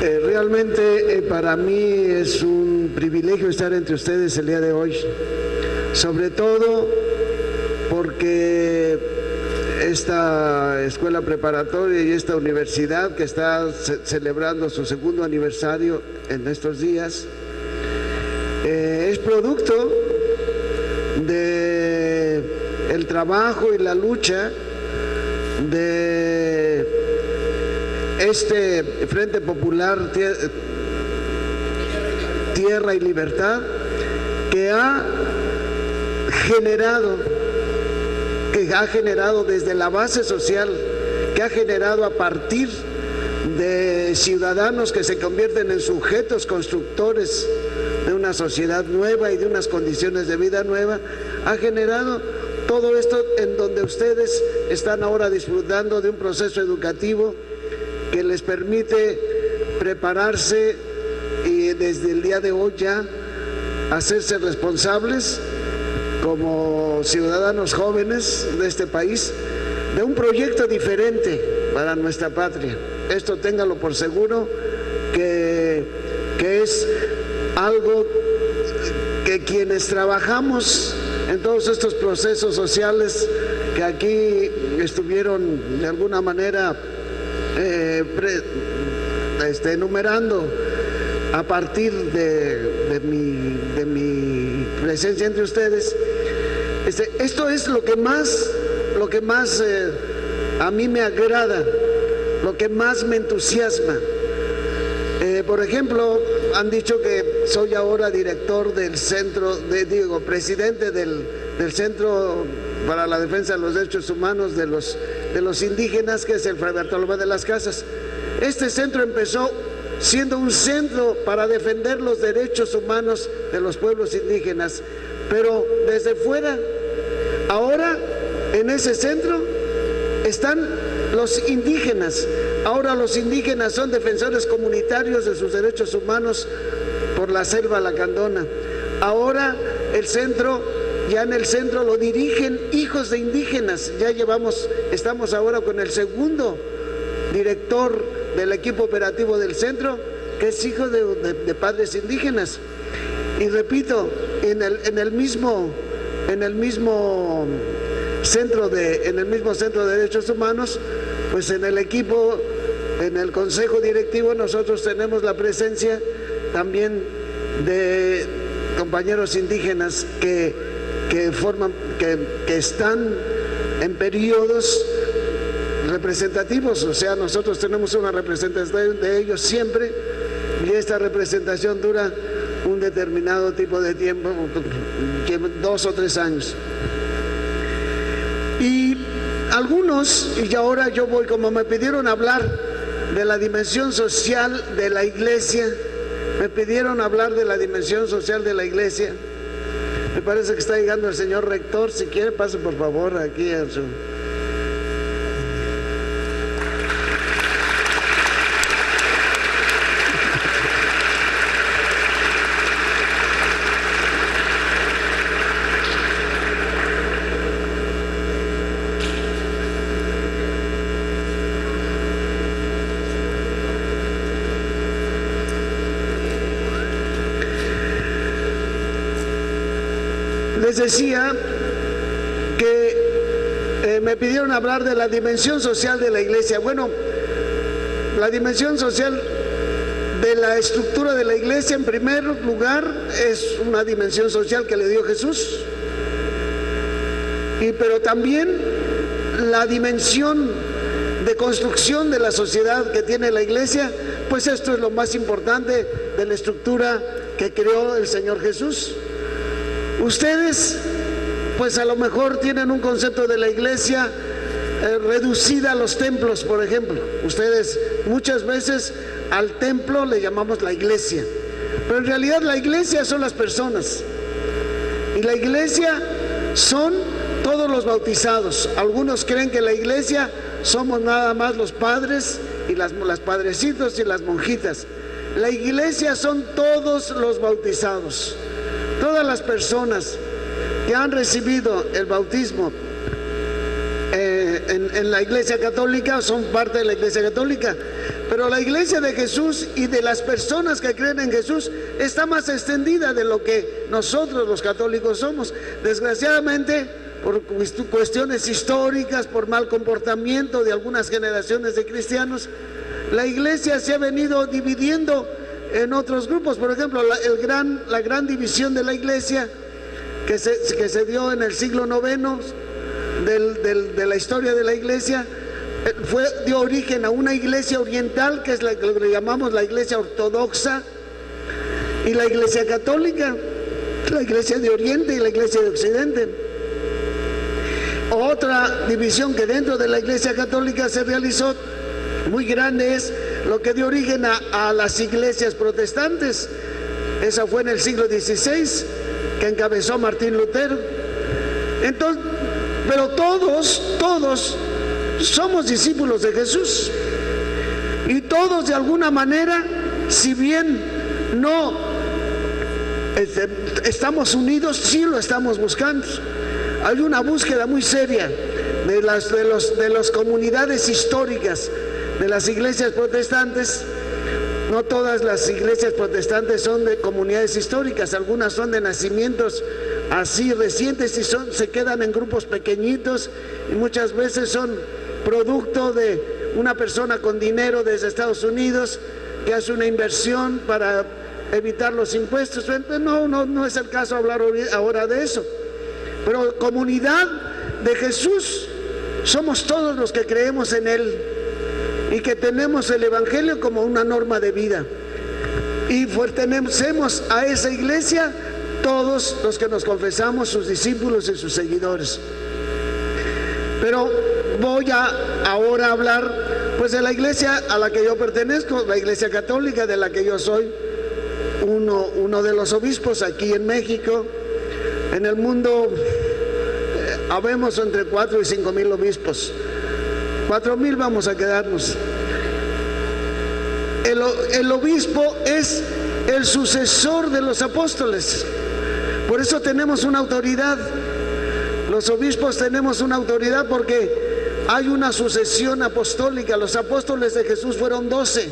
Realmente para mí es un privilegio estar entre ustedes el día de hoy, sobre todo porque esta escuela preparatoria y esta universidad que está celebrando su segundo aniversario en estos días es producto de el trabajo y la lucha de este Frente Popular Tierra y Libertad, que ha generado desde la base social, que ha generado a partir de ciudadanos que se convierten en sujetos constructores de una sociedad nueva y de unas condiciones de vida nueva, ha generado todo esto en donde ustedes están ahora disfrutando de un proceso educativo que les permite prepararse y desde el día de hoy ya hacerse responsables como ciudadanos jóvenes de este país de un proyecto diferente para nuestra patria. Esto téngalo por seguro que es algo que quienes trabajamos en todos estos procesos sociales que aquí estuvieron de alguna manera enumerando a partir de mi presencia entre ustedes, esto es lo que más a mí me agrada, lo que más me entusiasma. Por ejemplo, han dicho que soy ahora director del centro, presidente del Centro para la Defensa de los Derechos Humanos de los indígenas, que es el Fray Bartolomé de las Casas. Este centro empezó siendo un centro para defender los derechos humanos de los pueblos indígenas, pero desde fuera, ahora en ese centro están los indígenas. Ahora los indígenas son defensores comunitarios de sus derechos humanos por la selva lacandona. Ahora ya en el centro lo dirigen hijos de indígenas. Estamos ahora con el segundo director del equipo operativo del centro, que es hijo de padres indígenas. Y repito, en el mismo centro de derechos humanos, pues en el equipo, en el consejo directivo, nosotros tenemos la presencia también de compañeros indígenas que están en periodos representativos, o sea, nosotros tenemos una representación de ellos siempre, y esta representación dura un determinado tipo de tiempo, 2 o 3 años. Y algunos, y ahora yo voy, como me pidieron hablar de la dimensión social de la iglesia, me parece que está llegando el señor rector. Si quiere, pase por favor aquí a su... Les decía que me pidieron hablar de la dimensión social de la iglesia. Bueno, la dimensión social de la estructura de la iglesia, en primer lugar, es una dimensión social que le dio Jesús. Pero también la dimensión de construcción de la sociedad que tiene la iglesia, pues esto es lo más importante de la estructura que creó el Señor Jesús. Ustedes, pues a lo mejor tienen un concepto de la iglesia reducida a los templos, por ejemplo. Ustedes muchas veces al templo le llamamos la iglesia, pero en realidad la iglesia son las personas, y la iglesia son todos los bautizados. Algunos creen que la iglesia somos nada más los padres y las padrecitos y las monjitas. La iglesia son todos los bautizados. Todas las personas que han recibido el bautismo en la Iglesia Católica son parte de la Iglesia Católica, Pero la iglesia de Jesús y de las personas que creen en Jesús está más extendida de lo que nosotros los católicos somos. Desgraciadamente, por cuestiones históricas, por mal comportamiento de algunas generaciones de cristianos, la iglesia se ha venido dividiendo en otros grupos. Por ejemplo, la gran división de la iglesia que se dio en el siglo IX de la historia de la iglesia dio origen a una iglesia oriental, que es la que le llamamos la iglesia ortodoxa, y la iglesia católica, la iglesia de Oriente y la iglesia de Occidente. Otra división que dentro de la iglesia católica se realizó muy grande es lo que dio origen a las iglesias protestantes. Esa fue en el siglo XVI, que encabezó Martín Lutero. Entonces, pero todos somos discípulos de Jesús, y todos de alguna manera, si bien no estamos unidos, sí lo estamos buscando. Hay una búsqueda muy seria de las comunidades históricas de las iglesias protestantes. No todas las iglesias protestantes son de comunidades históricas, algunas son de nacimientos así recientes y se quedan en grupos pequeñitos, y muchas veces son producto de una persona con dinero desde Estados Unidos que hace una inversión para evitar los impuestos. No es el caso hablar ahora de eso. Pero comunidad de Jesús somos todos los que creemos en Él y que tenemos el Evangelio como una norma de vida, y pertenecemos a esa iglesia todos los que nos confesamos sus discípulos y sus seguidores. Pero voy ahora a hablar pues de la iglesia a la que yo pertenezco, la iglesia católica, de la que yo soy uno de los obispos aquí en México. En el mundo habemos entre 4 y 5 mil obispos. 4,000 vamos a quedarnos. El obispo es el sucesor de los apóstoles, por eso tenemos una autoridad. Los obispos tenemos una autoridad porque hay una sucesión apostólica. Los apóstoles de Jesús fueron 12,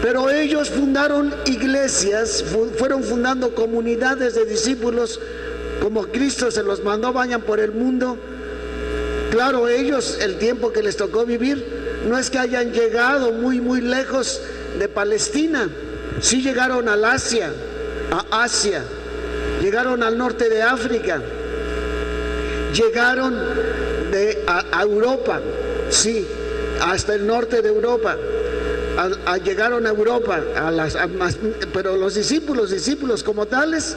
pero ellos fundaron iglesias, fueron fundando comunidades de discípulos, como Cristo se los mandó: vayan por el mundo. Claro, ellos, el tiempo que les tocó vivir, no es que hayan llegado muy lejos de Palestina. Sí llegaron al Asia, llegaron al norte de África, llegaron a Europa, sí, hasta el norte de Europa. Llegaron a Europa, pero los discípulos como tales,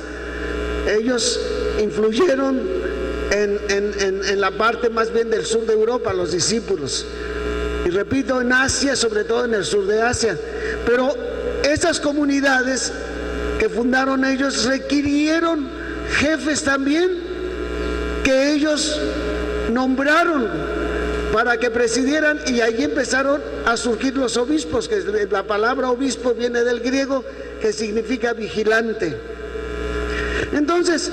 ellos influyeron en la parte más bien del sur de Europa, los discípulos, y repito, en Asia, sobre todo en el sur de Asia. Pero esas comunidades que fundaron ellos requirieron jefes también, que ellos nombraron para que presidieran, y allí empezaron a surgir los obispos, que la palabra obispo viene del griego, que significa vigilante. Entonces,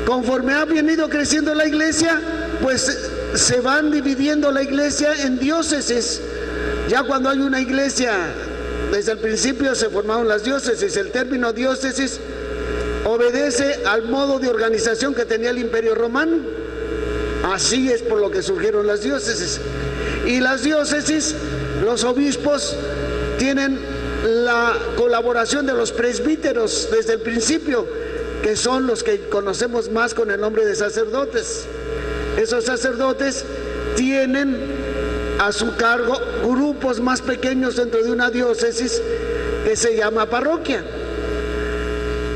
conforme ha venido creciendo la iglesia, pues se van dividiendo la iglesia en diócesis. Ya cuando hay una iglesia, desde el principio se formaron las diócesis. El término diócesis obedece al modo de organización que tenía el Imperio Romano. Así es por lo que surgieron las diócesis. Y las diócesis, los obispos tienen la colaboración de los presbíteros desde el principio, que son los que conocemos más con el nombre de sacerdotes. Esos sacerdotes tienen a su cargo grupos más pequeños dentro de una diócesis que se llama parroquia.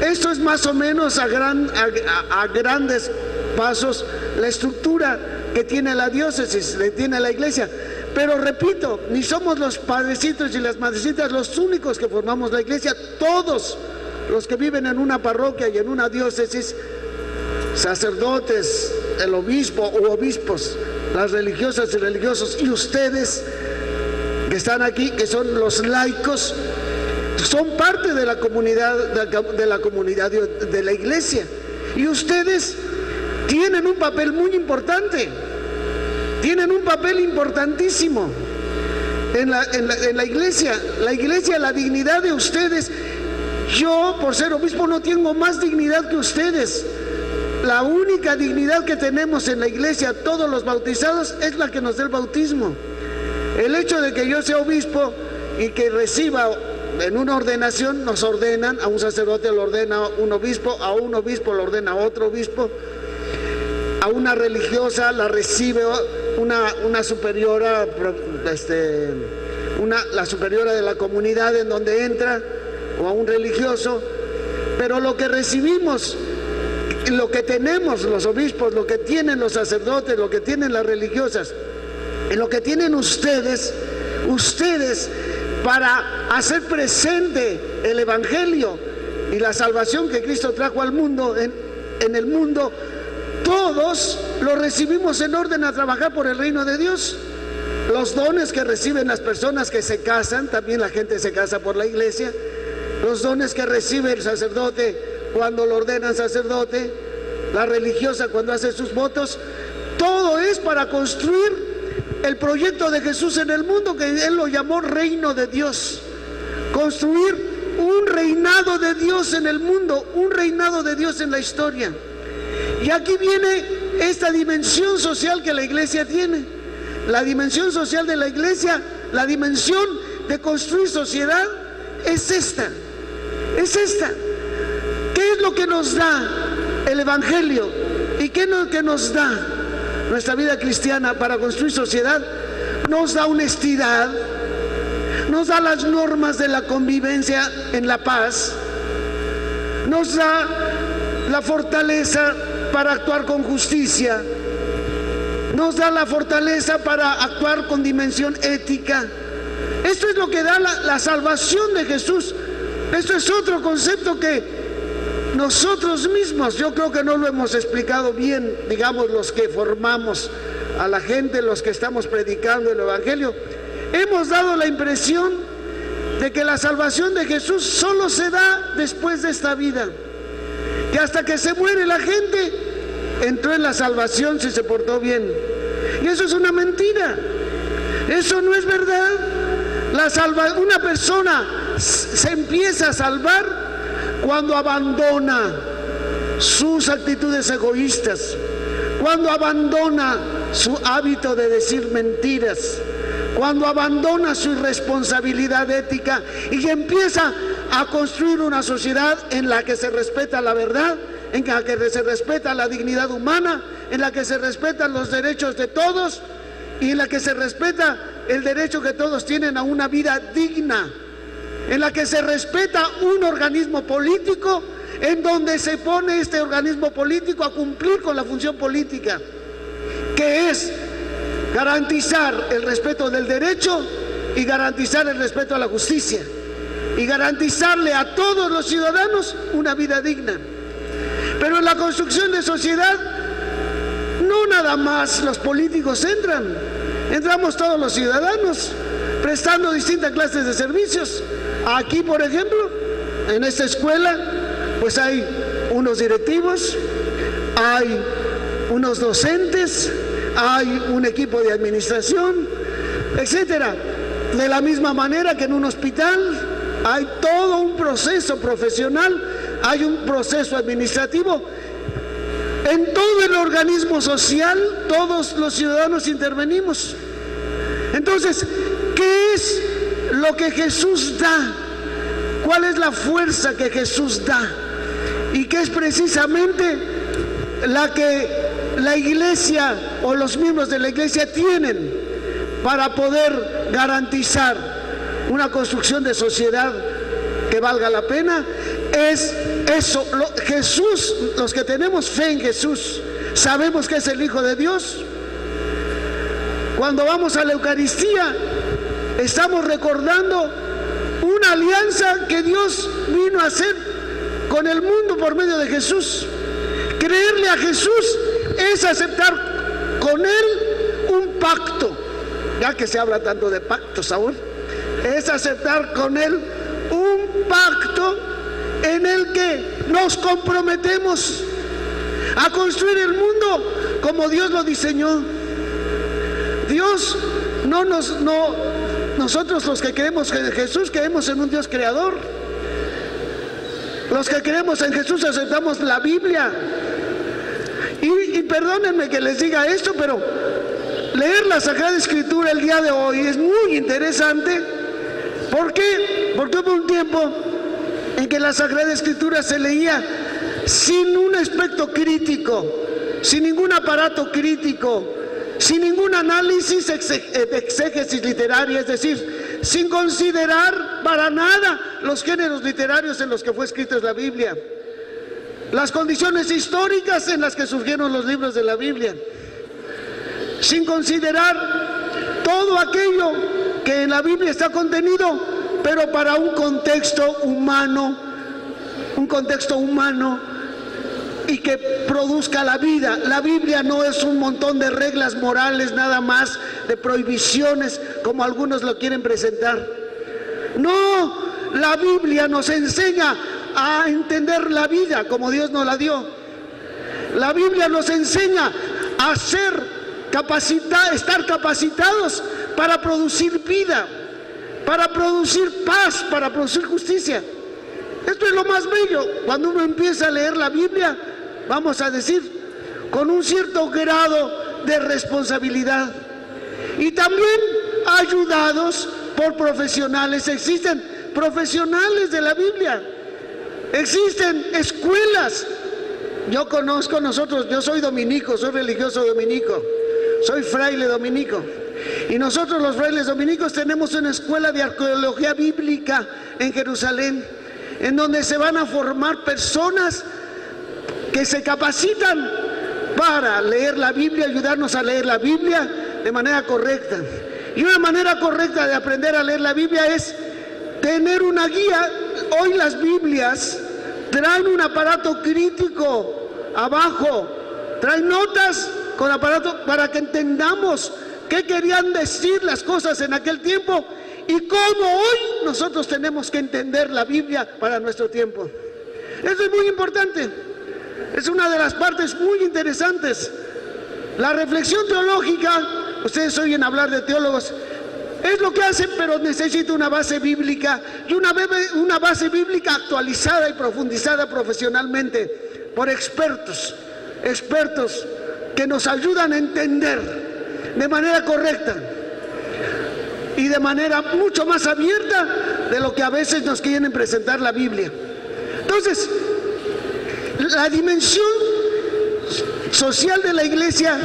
Esto es más o menos a grandes pasos la estructura que tiene la diócesis, que tiene la iglesia. Pero repito, ni somos los padrecitos y las madrecitas los únicos que formamos la iglesia. Todos los que viven en una parroquia y en una diócesis, sacerdotes, el obispo u obispos, las religiosas y religiosos, y ustedes que están aquí, que son los laicos, son parte de la comunidad de la iglesia, y ustedes tienen un papel muy importante, tienen un papel importantísimo. en la iglesia, la dignidad de ustedes. Yo, por ser obispo, no tengo más dignidad que ustedes. La única dignidad que tenemos en la iglesia, todos los bautizados, es la que nos da el bautismo. El hecho de que yo sea obispo y que reciba en una ordenación, nos ordenan, a un sacerdote lo ordena un obispo, a un obispo lo ordena otro obispo, a una religiosa la recibe una superiora, la superiora de la comunidad en donde entra, o a un religioso. Pero lo que recibimos, lo que tenemos los obispos, lo que tienen los sacerdotes, lo que tienen las religiosas, y lo que tienen ustedes para hacer presente el evangelio y la salvación que Cristo trajo al mundo, en el mundo, todos lo recibimos en orden a trabajar por el reino de Dios. Los dones que reciben las personas que se casan, también la gente se casa por la iglesia. Los dones que recibe el sacerdote cuando lo ordenan sacerdote, la religiosa cuando hace sus votos, todo es para construir el proyecto de Jesús en el mundo, que Él lo llamó reino de Dios. Construir un reinado de Dios en el mundo, un reinado de Dios en la historia. Y aquí viene esta dimensión social que la iglesia tiene. La dimensión social de la iglesia, la dimensión de construir sociedad, es esta. Es esta. ¿Qué es lo que nos da el evangelio? ¿Y qué es lo que nos da nuestra vida cristiana para construir sociedad? Nos da honestidad, nos da las normas de la convivencia en la paz, nos da la fortaleza para actuar con justicia, nos da la fortaleza para actuar con dimensión ética. Esto es lo que da la salvación de Jesús. Esto es otro concepto que nosotros mismos, yo creo que no lo hemos explicado bien, digamos, los que formamos a la gente, los que estamos predicando el evangelio. Hemos dado la impresión de que la salvación de Jesús solo se da después de esta vida, que hasta que se muere la gente entró en la salvación si se portó bien. Y eso es una mentira, eso no es verdad. Una persona se empieza a salvar cuando abandona sus actitudes egoístas, cuando abandona su hábito de decir mentiras, cuando abandona su irresponsabilidad ética y empieza a construir una sociedad en la que se respeta la verdad, en la que se respeta la dignidad humana, en la que se respetan los derechos de todos y en la que se respeta el derecho que todos tienen a una vida digna, en la que se respeta un organismo político, en donde se pone este organismo político a cumplir con la función política, que es garantizar el respeto del derecho y garantizar el respeto a la justicia y garantizarle a todos los ciudadanos una vida digna. Pero en la construcción de sociedad no nada más los políticos entramos todos los ciudadanos prestando distintas clases de servicios. Aquí, por ejemplo, en esta escuela, pues hay unos directivos, hay unos docentes, hay un equipo de administración, etcétera. De la misma manera que en un hospital hay todo un proceso profesional, hay un proceso administrativo. En todo el organismo social, todos los ciudadanos intervenimos. Entonces, ¿qué es lo que Jesús da? ¿Cuál es la fuerza que Jesús da? Y que es precisamente la que la iglesia o los miembros de la iglesia tienen para poder garantizar una construcción de sociedad que valga la pena. Es eso, Jesús, los que tenemos fe en Jesús, sabemos que es el Hijo de Dios. Cuando vamos a la Eucaristía, estamos recordando una alianza que Dios vino a hacer con el mundo por medio de Jesús. Creerle a Jesús es aceptar con Él un pacto, ya que se habla tanto de pactos ahora, es aceptar con Él un pacto en el que nos comprometemos a construir el mundo como Dios lo diseñó. Dios no Nosotros los que creemos en Jesús creemos en un Dios creador. Los que creemos en Jesús aceptamos la Biblia. Y perdónenme que les diga esto, pero leer la Sagrada Escritura el día de hoy es muy interesante. ¿Por qué? Porque hubo un tiempo en que la Sagrada Escritura se leía sin un aspecto crítico, sin ningún aparato crítico, sin ningún análisis de exégesis literaria, es decir, sin considerar para nada los géneros literarios en los que fue escrita la Biblia, las condiciones históricas en las que surgieron los libros de la Biblia, sin considerar todo aquello que en la Biblia está contenido, pero para un contexto humano y que produzca la vida. La Biblia no es un montón de reglas morales nada más, de prohibiciones, como algunos lo quieren presentar. No, la Biblia nos enseña a entender la vida como Dios nos la dio. La Biblia nos enseña a estar capacitados para producir vida, para producir paz, para producir justicia. Esto es lo más bello. Cuando uno empieza a leer la Biblia, vamos a decir, con un cierto grado de responsabilidad y también ayudados por profesionales. Existen profesionales de la Biblia, existen escuelas. Yo soy dominico, soy religioso dominico, soy fraile dominico, y nosotros los frailes dominicos tenemos una escuela de arqueología bíblica en Jerusalén, en donde se van a formar personas que se capacitan para leer la Biblia, ayudarnos a leer la Biblia de manera correcta. Y una manera correcta de aprender a leer la Biblia es tener una guía. Hoy las Biblias traen un aparato crítico abajo, traen notas con aparato para que entendamos qué querían decir las cosas en aquel tiempo y cómo hoy nosotros tenemos que entender la Biblia para nuestro tiempo. Eso es muy importante. Es una de las partes muy interesantes. La reflexión teológica, ustedes oyen hablar de teólogos, es lo que hacen, pero necesita una base bíblica y una base bíblica actualizada y profundizada profesionalmente por expertos que nos ayudan a entender de manera correcta y de manera mucho más abierta de lo que a veces nos quieren presentar la Biblia. Entonces, la dimensión social de la iglesia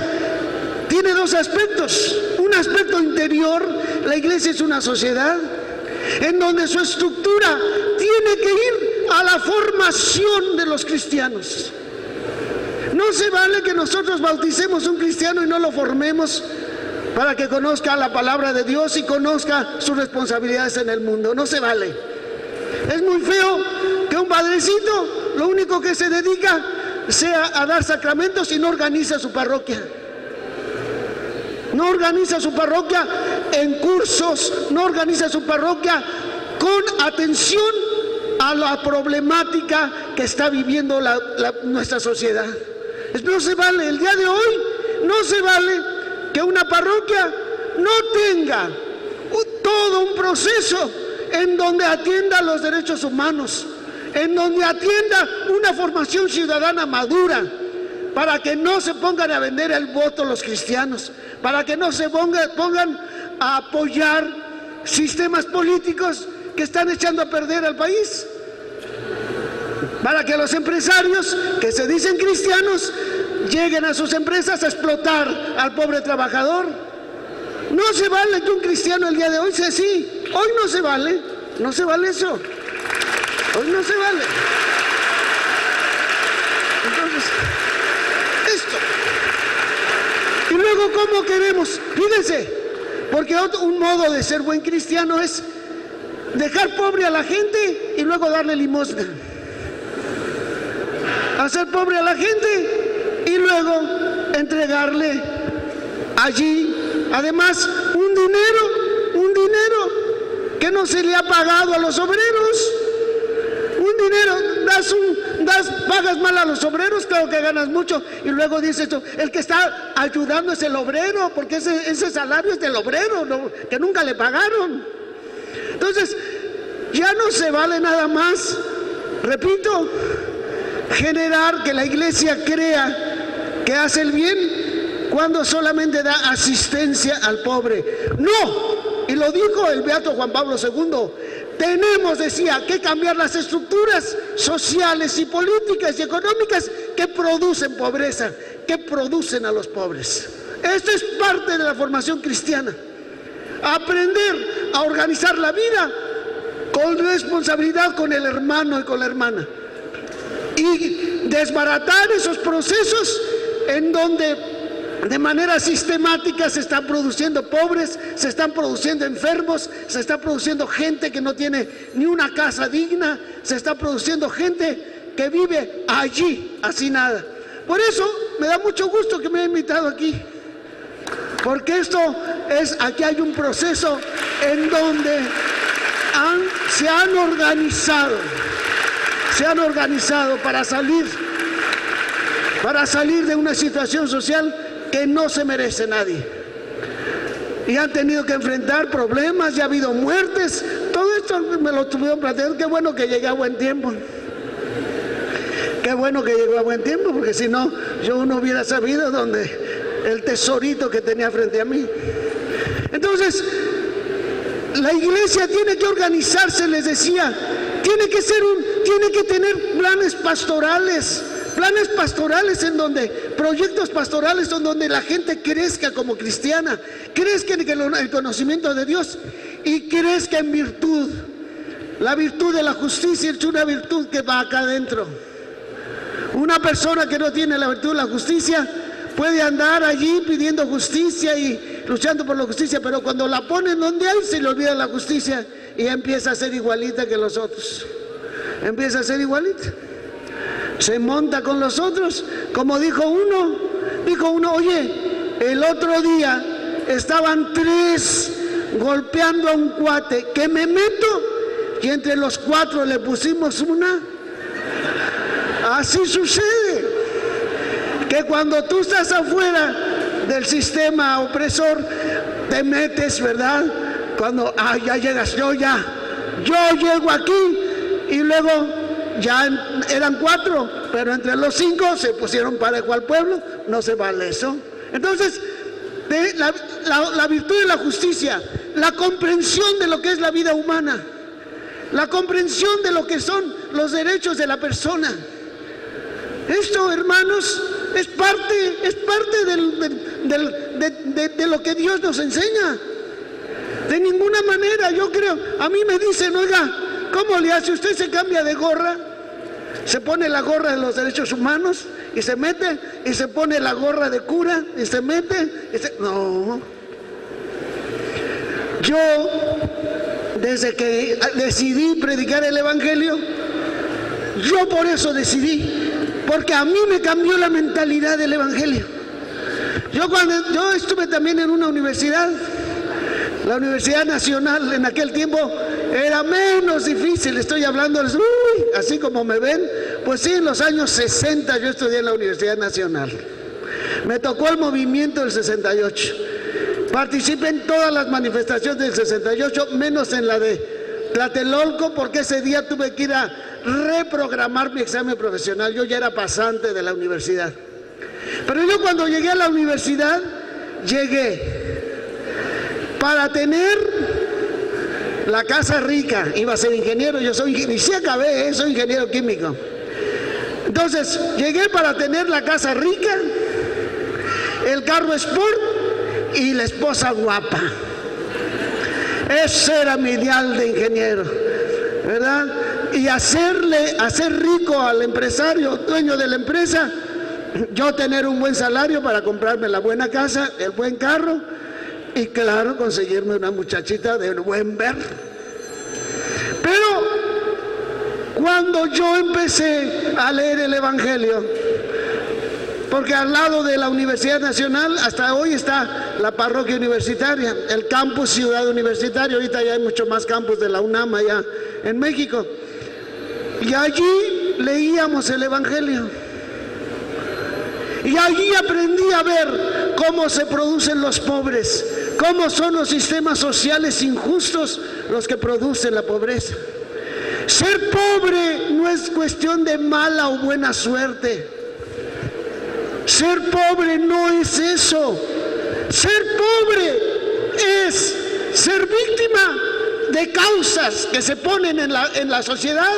tiene dos aspectos. Un aspecto interior, la iglesia es una sociedad en donde su estructura tiene que ir a la formación de los cristianos. No se vale que nosotros bauticemos un cristiano y no lo formemos para que conozca la palabra de Dios y conozca sus responsabilidades en el mundo. No se vale. Es muy feo que un padrecito lo único que se dedica sea a dar sacramentos y no organiza su parroquia. No organiza su parroquia en cursos, no organiza su parroquia con atención a la problemática que está viviendo nuestra sociedad. No se vale, el día de hoy no se vale que una parroquia no tenga todo un proceso en donde atienda los derechos humanos, en donde atienda una formación ciudadana madura, para que no se pongan a vender el voto los cristianos, para que no se pongan a apoyar sistemas políticos que están echando a perder al país, para que los empresarios que se dicen cristianos lleguen a sus empresas a explotar al pobre trabajador. No se vale que un cristiano el día de hoy sea así. Hoy no se vale eso. Hoy no se vale. Entonces, esto. Y luego, ¿cómo queremos? Fíjense, porque un modo de ser buen cristiano es dejar pobre a la gente y luego darle limosna. Hacer pobre a la gente y luego entregarle allí, además, un dinero que no se le ha pagado a los obreros. Un dinero, pagas mal a los obreros, claro que ganas mucho. Y luego dice esto, el que está ayudando es el obrero, porque ese salario es del obrero, ¿no?, que nunca le pagaron. Entonces, ya no se vale nada más, repito, generar que la iglesia crea que hace el bien cuando solamente da asistencia al pobre. No, y lo dijo el beato Juan Pablo II, tenemos, decía, que cambiar las estructuras sociales y políticas y económicas que producen pobreza, que producen a los pobres. Esto es parte de la formación cristiana. Aprender a organizar la vida con responsabilidad con el hermano y con la hermana. Y desbaratar esos procesos en donde de manera sistemática se están produciendo pobres, se están produciendo enfermos, se está produciendo gente que no tiene ni una casa digna, se está produciendo gente que vive allí, así nada. Por eso me da mucho gusto que me haya invitado aquí, porque aquí hay un proceso en donde se han organizado para salir de una situación social que no se merece nadie. Y han tenido que enfrentar problemas, ya ha habido muertes. Todo esto me lo tuvieron planteando. Qué bueno que llegué a buen tiempo. Qué bueno que llegó a buen tiempo, porque si no, yo no hubiera sabido dónde el tesorito que tenía frente a mí. Entonces, la iglesia tiene que organizarse, les decía, tiene que tener planes pastorales en donde, proyectos pastorales en donde la gente crezca como cristiana, crezca en el conocimiento de Dios y crezca en virtud. La virtud de la justicia es una virtud que va acá adentro. Una persona que no tiene la virtud de la justicia puede andar allí pidiendo justicia y luchando por la justicia, pero cuando la ponen donde hay, se le olvida la justicia y empieza a ser igualita que los otros. Empieza a ser igualita. Se monta con los otros, como dijo uno, oye, el otro día estaban 3 golpeando a un cuate, que me meto, y entre los 4 le pusimos una. Así sucede, que cuando tú estás afuera del sistema opresor, te metes, ¿verdad? Cuando ya llegas, yo llego aquí, y luego ya eran 4, pero entre los 5 se pusieron parejo al pueblo. No se vale eso. Entonces, la virtud de la justicia, la comprensión de lo que es la vida humana, la comprensión de lo que son los derechos de la persona. Esto, hermanos, es parte de lo que Dios nos enseña. De ninguna manera, yo creo, a mí me dicen, oiga, ¿cómo le hace? ¿Usted se cambia de gorra? Se pone la gorra de los derechos humanos y se mete, y se pone la gorra de cura y se mete. No. Yo, desde que decidí predicar el Evangelio, yo por eso decidí, porque a mí me cambió la mentalidad del Evangelio. Yo estuve también en una universidad, la Universidad Nacional. En aquel tiempo era menos difícil, estoy hablando, así como me ven, pues sí, en los años 60 yo estudié en la Universidad Nacional. Me tocó el movimiento del 68. Participé en todas las manifestaciones del 68, menos en la de Tlatelolco, porque ese día tuve que ir a reprogramar mi examen profesional. Yo ya era pasante de la universidad. Pero yo cuando llegué a la universidad, llegué para tener la casa rica. Iba a ser ingeniero, yo soy ingeniero, y sí acabé, soy ingeniero químico. Entonces, llegué para tener la casa rica, el carro sport y la esposa guapa. Ese era mi ideal de ingeniero, ¿verdad? Y hacer rico al empresario, dueño de la empresa, yo tener un buen salario para comprarme la buena casa, el buen carro, y claro, conseguirme una muchachita de buen ver. Pero cuando yo empecé a leer el Evangelio, porque al lado de la Universidad Nacional hasta hoy está la parroquia universitaria, el campus Ciudad Universitaria. Ahorita ya hay mucho más campus de la UNAM allá en México. Y allí leíamos el Evangelio. Y allí aprendí a ver cómo se producen los pobres, cómo son los sistemas sociales injustos los que producen la pobreza. Ser pobre no es cuestión de mala o buena suerte. Ser pobre no es eso. Ser pobre es ser víctima de causas que se ponen en la sociedad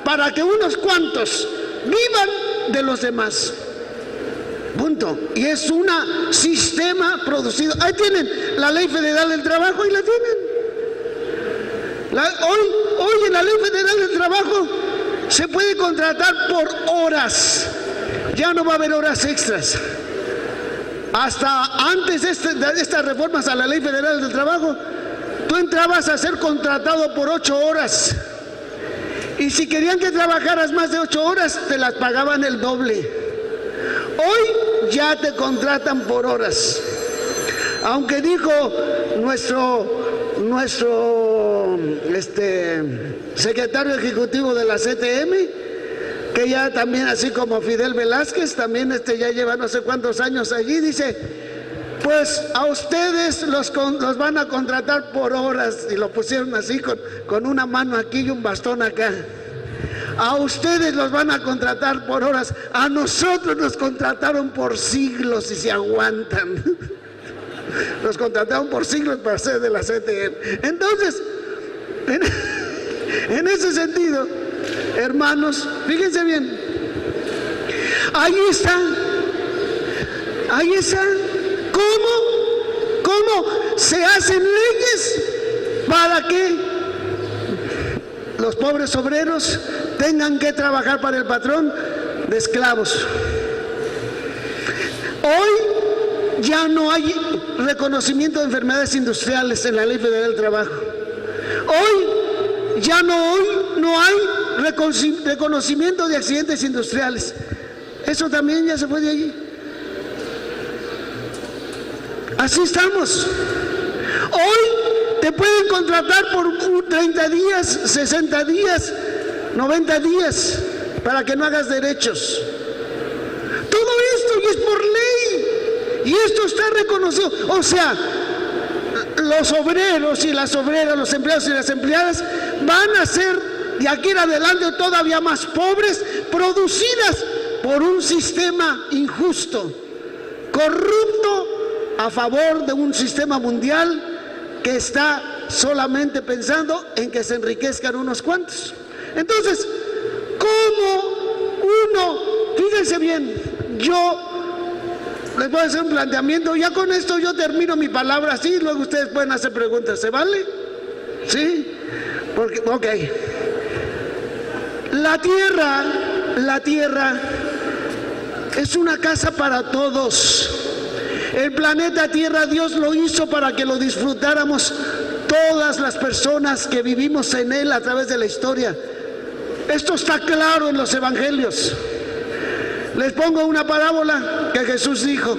para que unos cuantos vivan de los demás. Punto. Y es un sistema producido. Ahí tienen la Ley Federal del Trabajo, ahí la tienen. Hoy en la Ley Federal del Trabajo se puede contratar por horas. Ya no va a haber horas extras. Hasta antes de estas reformas a la Ley Federal del Trabajo, tú entrabas a ser contratado por 8 horas. Y si querían que trabajaras más de 8 horas, te las pagaban el doble. Hoy ya te contratan por horas. Aunque dijo nuestro secretario ejecutivo de la CTM, que ya también, así como Fidel Velázquez, también ya lleva no sé cuántos años allí, dice, pues a ustedes los van a contratar por horas, y lo pusieron así con una mano aquí y un bastón acá. A ustedes los van a contratar por horas, a nosotros nos contrataron por siglos y se aguantan. Nos contrataron por siglos para ser de la CTM. Entonces, en ese sentido, hermanos, fíjense bien, ahí está, cómo se hacen leyes para que los pobres obreros tengan que trabajar para el patrón de esclavos. Hoy ya no hay reconocimiento de enfermedades industriales en la Ley Federal del Trabajo. Hoy no hay reconocimiento de accidentes industriales. Eso también ya se fue de allí. Así estamos. Hoy te pueden contratar por 30 días, 60 días, 90 días para que no hagas derechos. Todo esto y es por ley. Y esto está reconocido. O sea, los obreros y las obreras, los empleados y las empleadas van a ser de aquí en adelante todavía más pobres, producidas por un sistema injusto, corrupto, a favor de un sistema mundial que está solamente pensando en que se enriquezcan unos cuantos. Entonces, ¿cómo uno? Fíjense bien, yo les voy a hacer un planteamiento, ya con esto yo termino mi palabra así, luego ustedes pueden hacer preguntas, ¿se vale? ¿Sí? Porque, ok. La tierra es una casa para todos. El planeta Tierra Dios lo hizo para que lo disfrutáramos todas las personas que vivimos en él a través de la historia. Esto está claro en los evangelios. Les pongo una parábola que Jesús dijo.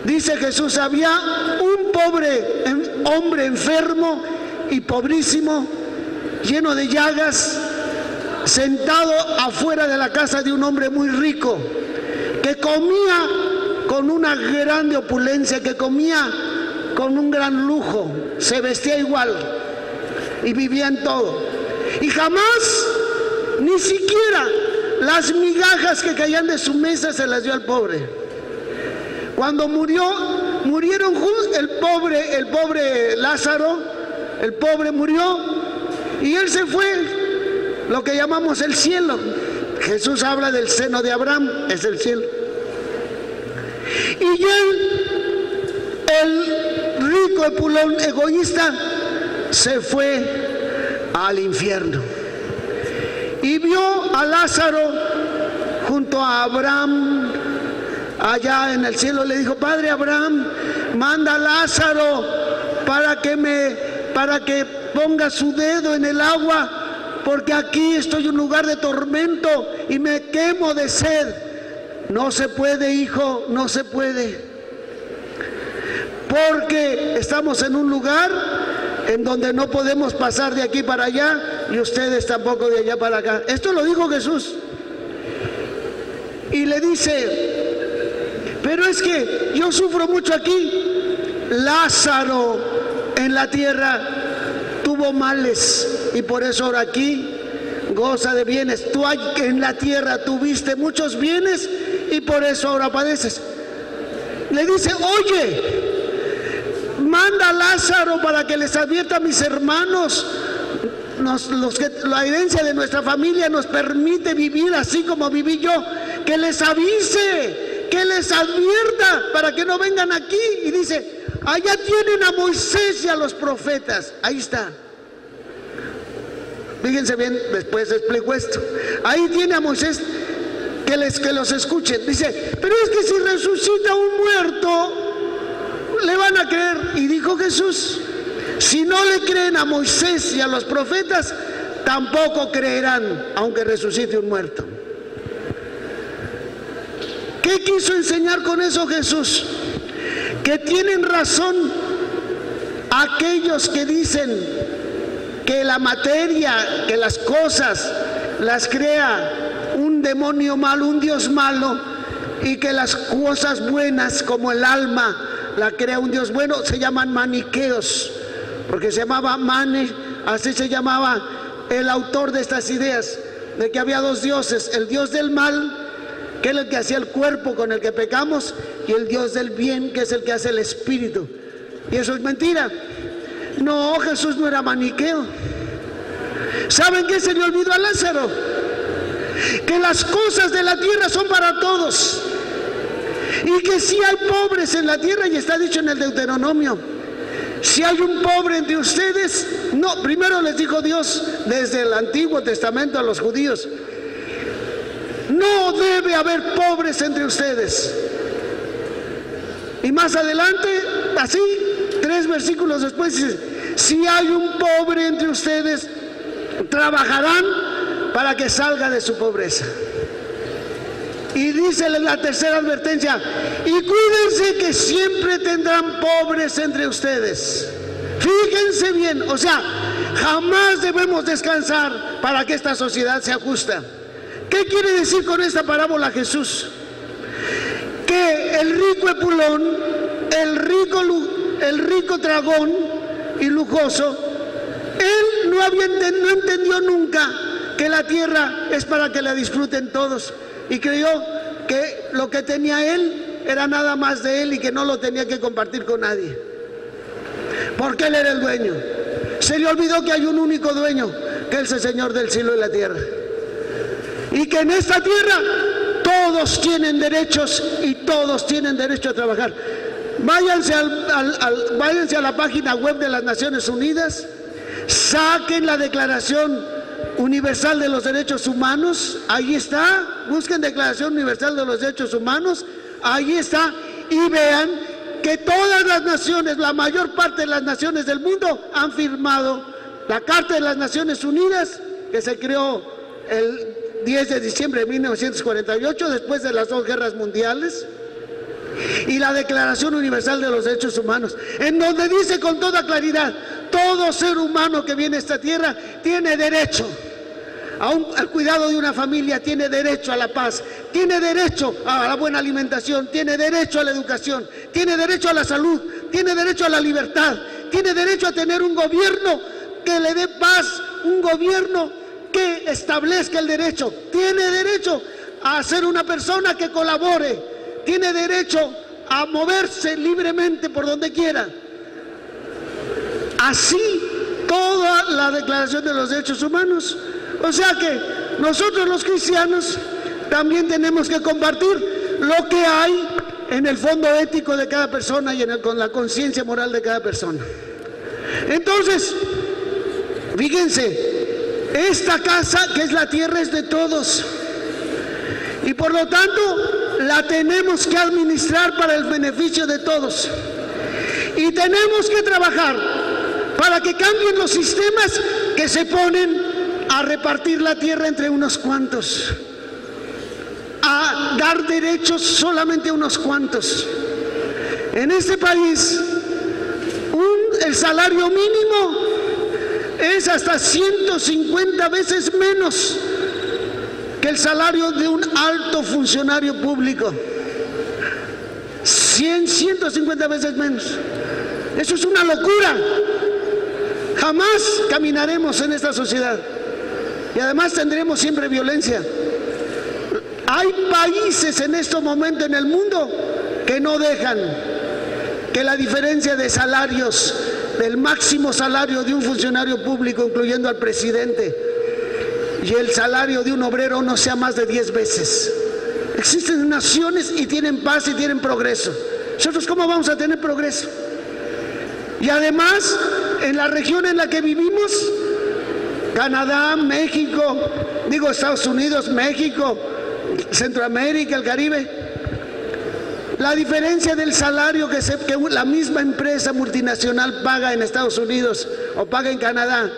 Dice Jesús, había un pobre hombre enfermo y pobrísimo, lleno de llagas, sentado afuera de la casa de un hombre muy rico, que comía con una grande opulencia, que comía con un gran lujo, se vestía igual y vivía en todo. Y jamás, ni siquiera las migajas que caían de su mesa se las dio al pobre. Cuando murieron el pobre Lázaro, el pobre murió y él se fue, lo que llamamos el cielo. Jesús habla del seno de Abraham, es el cielo. Y el rico epulón egoísta se fue al infierno y vio a Lázaro junto a Abraham allá en el cielo. Le dijo: Padre Abraham, manda a Lázaro para que ponga su dedo en el agua, porque aquí estoy en un lugar de tormento y me quemo de sed. No se puede, hijo, no se puede, porque estamos en un lugar en donde no podemos pasar de aquí para allá, y ustedes tampoco de allá para acá. Esto lo dijo Jesús. Y le dice, pero es que yo sufro mucho aquí. Lázaro en la tierra tuvo males y por eso ahora aquí goza de bienes. Tú en la tierra tuviste muchos bienes y por eso ahora padeces. Le dice, oye, manda a Lázaro para que les advierta a mis hermanos. La herencia de nuestra familia nos permite vivir así como viví yo. Que les avise, que les advierta para que no vengan aquí. Y dice, allá tienen a Moisés y a los profetas. Ahí está. Fíjense bien, después explico esto. Ahí tiene a Moisés, que los escuchen. Dice, pero es que si resucita un muerto, le van a creer. Y dijo Jesús, si no le creen a Moisés y a los profetas, tampoco creerán aunque resucite un muerto. ¿Qué quiso enseñar con eso Jesús? Que tienen razón aquellos que dicen que la materia, que las cosas las crea un demonio malo, un Dios malo, y que las cosas buenas como el alma la crea un Dios bueno. Se llaman maniqueos, porque se llamaba Mane, así se llamaba el autor de estas ideas, de que había dos dioses, el Dios del mal, que es el que hacía el cuerpo con el que pecamos, y el Dios del bien, que es el que hace el espíritu. Y eso es mentira. No, Jesús no era maniqueo. ¿Saben qué se le olvidó a Lázaro? Que las cosas de la tierra son para todos, y que si hay pobres en la tierra, y está dicho en el Deuteronomio, si hay un pobre entre ustedes, no, primero les dijo Dios desde el Antiguo Testamento a los judíos, no debe haber pobres entre ustedes. Y más adelante, así, 3 versículos después, dice, si hay un pobre entre ustedes, trabajarán para que salga de su pobreza. Y dice la tercera advertencia, y cuídense que siempre tendrán pobres entre ustedes. Fíjense bien, o sea, jamás debemos descansar para que esta sociedad se ajuste. ¿Qué quiere decir con esta parábola Jesús? Que el rico Epulón, el rico dragón y lujoso, él no entendió nunca que la tierra es para que la disfruten todos, y creyó que lo que tenía él era nada más de él y que no lo tenía que compartir con nadie, porque él era el dueño. Se le olvidó que hay un único dueño, que es el Señor del cielo y la tierra, y que en esta tierra todos tienen derechos y todos tienen derecho a trabajar. Váyanse a la página web de las Naciones Unidas, saquen la Declaración Universal de los Derechos Humanos, ahí está, busquen Declaración Universal de los Derechos Humanos, ahí está, y vean que todas las naciones, la mayor parte de las naciones del mundo han firmado la Carta de las Naciones Unidas, que se creó el 10 de diciembre de 1948, después de las 2 guerras mundiales, y la Declaración Universal de los Derechos Humanos, en donde dice con toda claridad, todo ser humano que viene a esta tierra tiene derecho al cuidado de una familia, tiene derecho a la paz, tiene derecho a la buena alimentación, tiene derecho a la educación, tiene derecho a la salud, tiene derecho a la libertad, tiene derecho a tener un gobierno que le dé paz, un gobierno que establezca el derecho, tiene derecho a ser una persona que colabore, tiene derecho a moverse libremente por donde quiera. Así toda la Declaración de los Derechos Humanos. O sea que nosotros los cristianos también tenemos que compartir lo que hay en el fondo ético de cada persona y con la conciencia moral de cada persona. Entonces, fíjense, esta casa que es la tierra es de todos, y por lo tanto la tenemos que administrar para el beneficio de todos, y tenemos que trabajar para que cambien los sistemas que se ponen a repartir la tierra entre unos cuantos, a dar derechos solamente a unos cuantos. En este país, el salario mínimo es hasta 150 veces menos que el salario de un alto funcionario público. 150 veces menos. Eso es una locura. Jamás caminaremos en esta sociedad. Y además tendremos siempre violencia. Hay países en este momento en el mundo que no dejan que la diferencia de salarios, del máximo salario de un funcionario público, incluyendo al presidente, y el salario de un obrero no sea más de 10 veces. Existen naciones y tienen paz y tienen progreso. ¿Nosotros cómo vamos a tener progreso? Y además, en la región en la que vivimos, Canadá, México, Estados Unidos, México, Centroamérica, el Caribe, la diferencia del salario que la misma empresa multinacional paga en Estados Unidos o paga en Canadá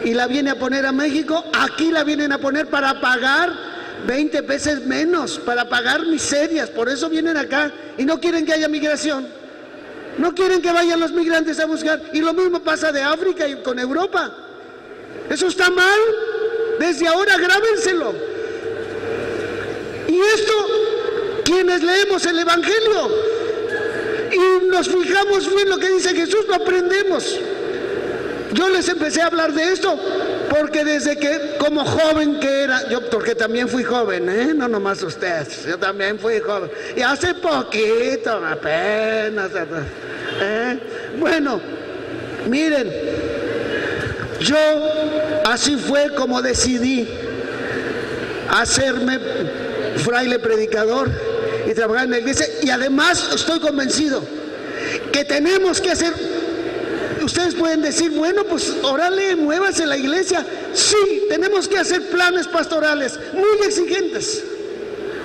y la viene a poner a México, aquí la vienen a poner para pagar 20 veces menos, para pagar miserias. Por eso vienen acá y no quieren que haya migración. No quieren que vayan los migrantes a buscar. Y lo mismo pasa de África y con Europa. Eso está mal. Desde ahora grábenselo. Y esto, quienes leemos el Evangelio y nos fijamos bien lo que dice Jesús, lo aprendemos. Yo les empecé a hablar de esto porque desde que, como joven que era, yo porque también fui joven, no nomás ustedes, yo también fui joven, y hace poquito, apenas, bueno, miren, yo así fue como decidí hacerme fraile predicador y trabajar en la iglesia, y además estoy convencido que tenemos que hacer. Ustedes pueden decir, bueno, pues órale, muévase la iglesia. Sí, tenemos que hacer planes pastorales muy exigentes,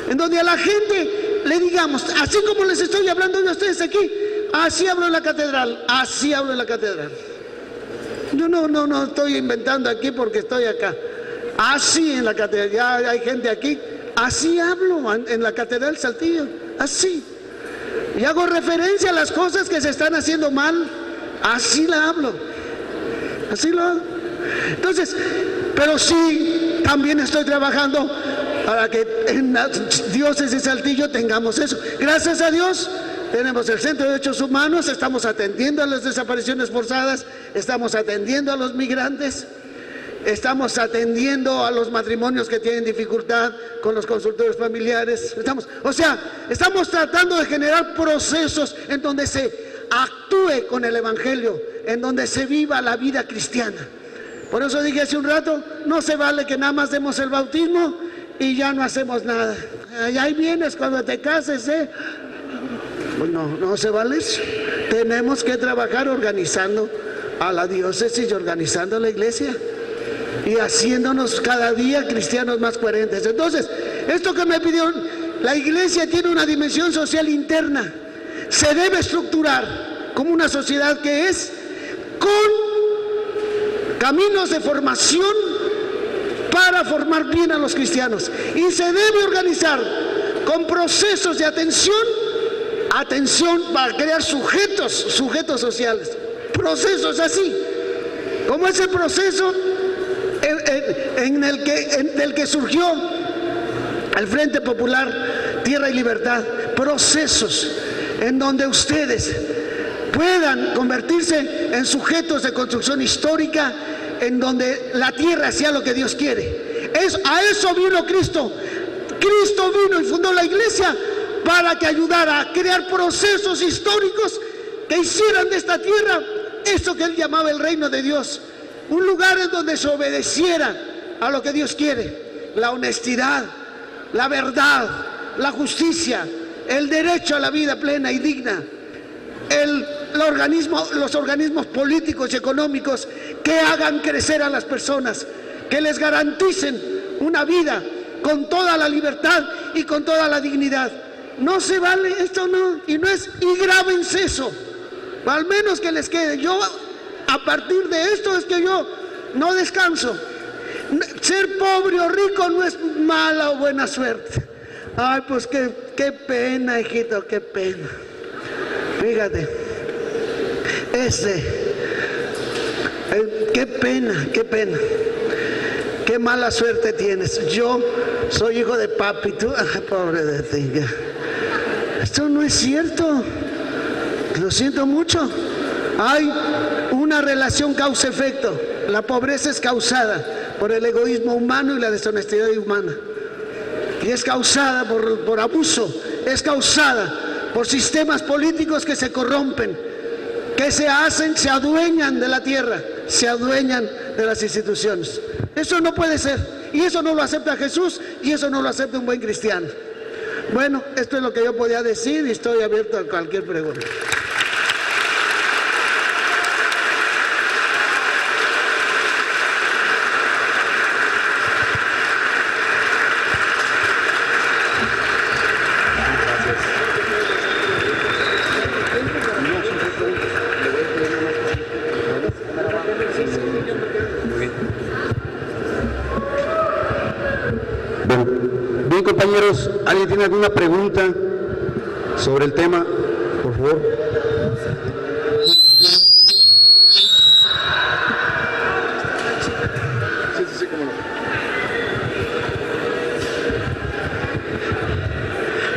en donde a la gente le digamos, así como les estoy hablando de ustedes aquí, así hablo en la catedral, así hablo en la catedral. Yo no estoy inventando aquí porque estoy acá. Así en la catedral, ya hay gente aquí, así hablo en la catedral Saltillo, así. Y hago referencia a las cosas que se están haciendo mal. Así la hablo, así lo hago. Entonces, pero sí, también estoy trabajando para que en la diócesis de Saltillo tengamos eso. Gracias a Dios, tenemos el Centro de Derechos Humanos, estamos atendiendo a las desapariciones forzadas, estamos atendiendo a los migrantes, estamos atendiendo a los matrimonios que tienen dificultad con los consultorios familiares. Estamos tratando de generar procesos en donde se actúe con el Evangelio, en donde se viva la vida cristiana. Por eso dije hace un rato, no se vale que nada más demos el bautismo y ya no hacemos nada. Ahí vienes cuando te cases, Pues no se vale eso. Tenemos que trabajar organizando a la diócesis y organizando a la iglesia y haciéndonos cada día cristianos más coherentes. Entonces, esto que me pidieron, la iglesia tiene una dimensión social interna. Se debe estructurar como una sociedad que es con caminos de formación para formar bien a los cristianos, y se debe organizar con procesos de atención para crear sujetos sociales, procesos así como ese proceso del que surgió el Frente Popular Tierra y Libertad, procesos en donde ustedes puedan convertirse en sujetos de construcción histórica, en donde la tierra sea lo que Dios quiere. A eso vino Cristo. Cristo vino y fundó la iglesia para que ayudara a crear procesos históricos que hicieran de esta tierra eso que Él llamaba el reino de Dios, un lugar en donde se obedeciera a lo que Dios quiere: la honestidad, la verdad, la justicia, el derecho a la vida plena y digna, los organismos políticos y económicos que hagan crecer a las personas, que les garanticen una vida con toda la libertad y con toda la dignidad. No se vale esto, y grábense eso, al menos que les quede. Yo, a partir de esto, es que yo no descanso. Ser pobre o rico no es mala o buena suerte. Ay, pues qué pena, hijito, qué pena. Fíjate, que Qué pena, qué pena. Qué mala suerte tienes. Yo soy hijo de papi, tú, pobre de ti. Esto no es cierto. Lo siento mucho. Hay una relación causa-efecto. La pobreza es causada por el egoísmo humano y la deshonestidad humana. Y es causada por abuso. Es causada por sistemas políticos que se corrompen, que se adueñan de la tierra, se adueñan de las instituciones. Eso no puede ser. Y eso no lo acepta Jesús y eso no lo acepta un buen cristiano. Bueno, esto es lo que yo podía decir y estoy abierto a cualquier pregunta. Bien, compañeros, ¿alguien tiene alguna pregunta sobre el tema? Por favor.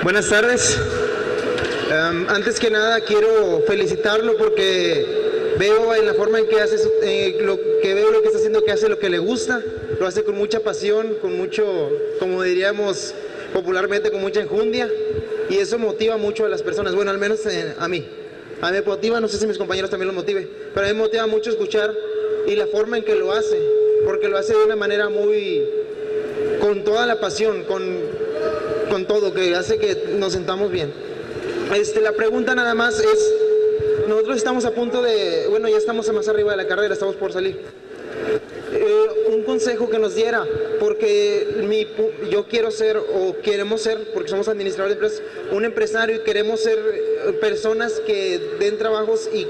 Buenas tardes. Antes que nada quiero felicitarlo porque veo en la forma en que hace lo que está haciendo, que hace lo que le gusta, lo hace con mucha pasión, con mucho, como diríamos popularmente, con mucha enjundia, y eso motiva mucho a las personas. Bueno, al menos a mí me motiva, no sé si mis compañeros también lo motive, pero a mí me motiva mucho escuchar y la forma en que lo hace, porque lo hace de una manera con toda la pasión, con todo, que hace que nos sentamos bien. La pregunta nada más es, nosotros estamos a punto de, bueno, ya estamos más arriba de la carrera, estamos por salir. Un consejo que nos diera, porque yo quiero ser, o queremos ser, porque somos administradores de empresas, un empresario, y queremos ser personas que den trabajos y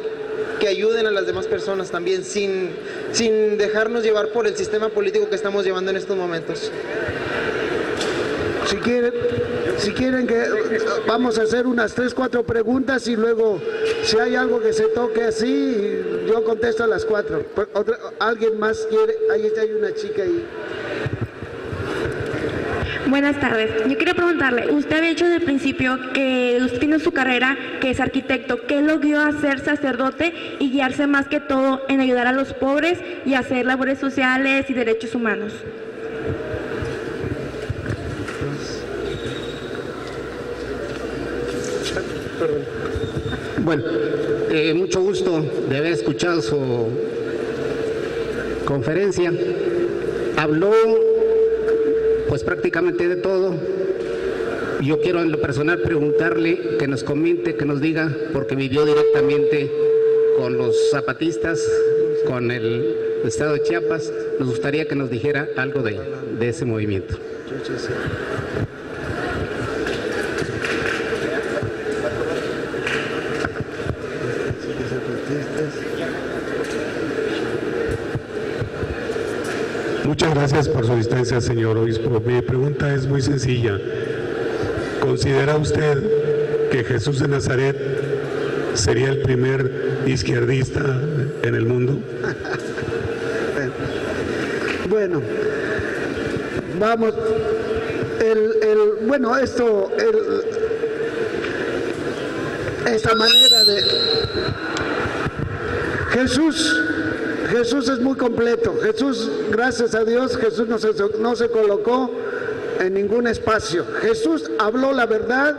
que ayuden a las demás personas también, sin dejarnos llevar por el sistema político que estamos llevando en estos momentos. Si quieren que vamos a hacer unas 3, 4 preguntas y luego si hay algo que se toque así, yo contesto a las 4. ¿Alguien más quiere? Ahí hay una chica ahí. Buenas tardes. Yo quería preguntarle, usted había dicho desde el principio que usted tiene su carrera, que es arquitecto. ¿Qué lo guió a ser sacerdote y guiarse más que todo en ayudar a los pobres y hacer labores sociales y derechos humanos? Bueno, mucho gusto de haber escuchado su conferencia. Habló pues prácticamente de todo. Yo quiero en lo personal preguntarle, que nos comente, que nos diga, porque vivió directamente con los zapatistas, con el estado de Chiapas. Nos gustaría que nos dijera algo de ese movimiento. Muchas gracias por su asistencia, señor obispo. Mi pregunta es muy sencilla. ¿Considera usted que Jesús de Nazaret sería el primer izquierdista en el mundo? Bueno, vamos. Esta manera de Jesús es muy completo. Jesús, gracias a Dios, Jesús no se colocó en ningún espacio. Jesús habló la verdad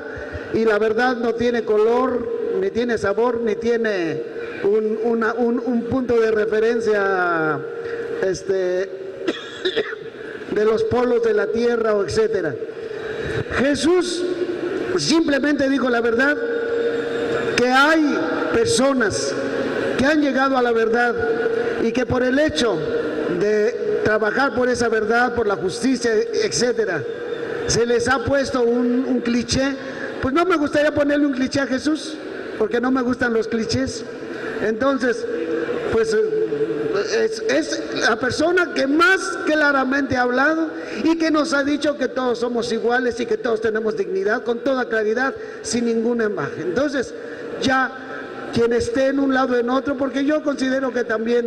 y la verdad no tiene color, ni tiene sabor, ni tiene un punto de referencia de los polos de la tierra o etcétera. Jesús simplemente dijo la verdad, que hay personas que han llegado a la verdad y que por el hecho de trabajar por esa verdad, por la justicia, etcétera, se les ha puesto un cliché. Pues no me gustaría ponerle un cliché a Jesús, porque no me gustan los clichés. Entonces, pues es la persona que más claramente ha hablado y que nos ha dicho que todos somos iguales y que todos tenemos dignidad, con toda claridad, sin ninguna imagen. Entonces, ya quien esté en un lado o en otro, porque yo considero que también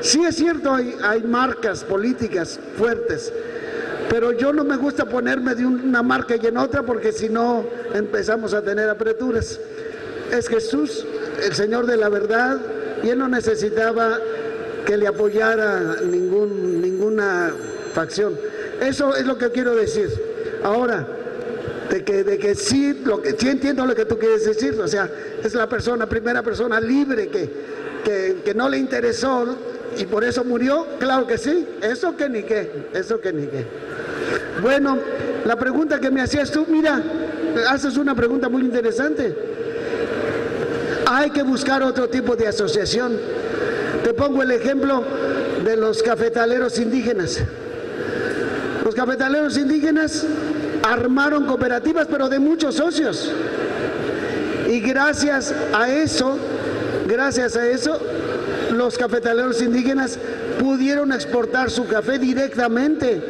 Sí es cierto, hay marcas políticas fuertes, pero yo no me gusta ponerme de una marca y en otra porque si no empezamos a tener apreturas. Es Jesús, el Señor de la verdad, y Él no necesitaba que le apoyara ninguna facción. Eso es lo que quiero decir. Ahora, de que sí entiendo lo que tú quieres decir, o sea, es la primera persona libre que no le interesó y por eso murió, claro que sí, eso que ni qué. Bueno, la pregunta que me hacías tú, mira, haces una pregunta muy interesante. Hay que buscar otro tipo de asociación. Te pongo el ejemplo de los cafetaleros indígenas. Los cafetaleros indígenas armaron cooperativas, pero de muchos socios. Y gracias a eso, los cafetaleros indígenas pudieron exportar su café directamente